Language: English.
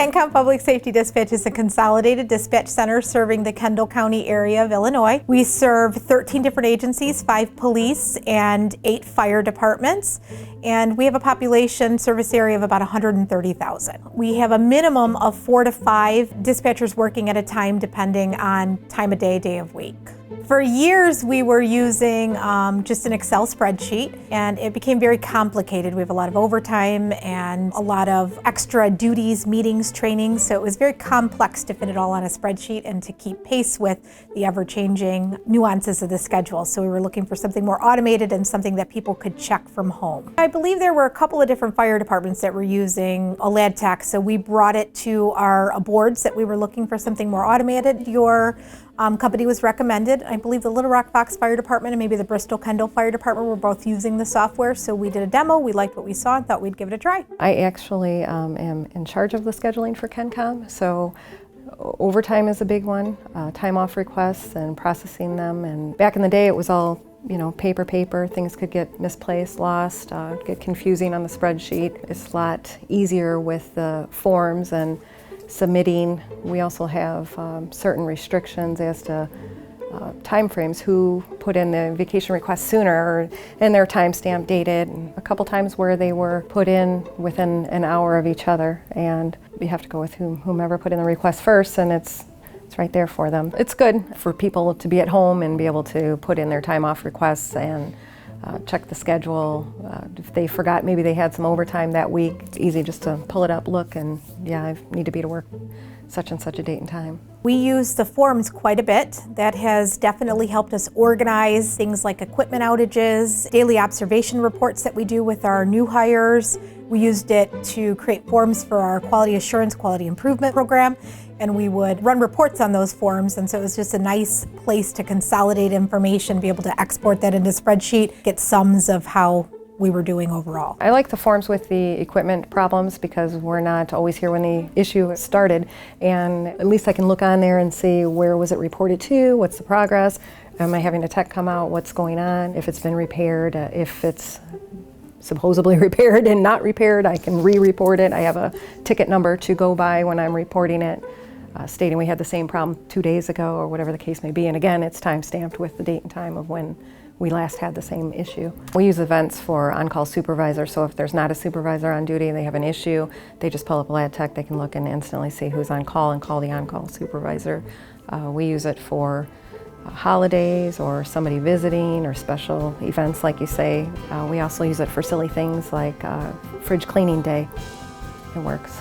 KenCom Public Safety Dispatch is a consolidated dispatch center serving the Kendall County area of Illinois. We serve 13 different agencies, 5 police and 8 fire departments, and we have a population service area of about 130,000. We have a minimum of 4 to 5 dispatchers working at a time depending on time of day, day of week. For years we were using just an Excel spreadsheet, and it became very complicated. We have a lot of overtime and a lot of extra duties, meetings, trainings, so it was very complex to fit it all on a spreadsheet and to keep pace with the ever-changing nuances of the schedule. So we were looking for something more automated and something that people could check from home. I believe there were a couple of different fire departments that were using Aladtec, so we brought it to our boards that we were looking for something more automated. Your company was recommended. I believe the Little Rock Fox Fire Department and maybe the Bristol Kendall Fire Department were both using the software, so we did a demo, we liked what we saw and thought we'd give it a try. I actually am in charge of the scheduling for KenCom, so overtime is a big one, time off requests and processing them, and back in the day it was all paper, things could get misplaced, lost, get confusing on the spreadsheet. It's a lot easier with the forms and submitting. We also have certain restrictions as to time frames, who put in the vacation request sooner, and their timestamp dated, and a couple times where they were put in within an hour of each other, and you have to go with whomever put in the request first, and it's right there for them. It's good for people to be at home and be able to put in their time off requests and check the schedule. If they forgot maybe they had some overtime that week, it's easy just to pull it up, look, and yeah, I need to be to work such and such a date and time. We use the forms quite a bit. That has definitely helped us organize things like equipment outages, daily observation reports that we do with our new hires. We used it to create forms for our quality assurance, quality improvement program, and we would run reports on those forms, and so it was just a nice place to consolidate information, be able to export that into a spreadsheet, get sums of how we were doing overall. I like the forms with the equipment problems because we're not always here when the issue started, and at least I can look on there and see where was it reported to, what's the progress, am I having a tech come out, what's going on, if it's been repaired, if it's supposedly repaired and not repaired, I can re-report it. I have a ticket number to go by when I'm reporting it, stating we had the same problem 2 days ago or whatever the case may be, and again it's time stamped with the date and time of when we last had the same issue. We use events for on-call supervisors, so if there's not a supervisor on duty, they have an issue, they just pull up Aladtec, they can look and instantly see who's on call and call the on-call supervisor. We use it for holidays or somebody visiting or special events like you say. We also use it for silly things like fridge cleaning day. It works.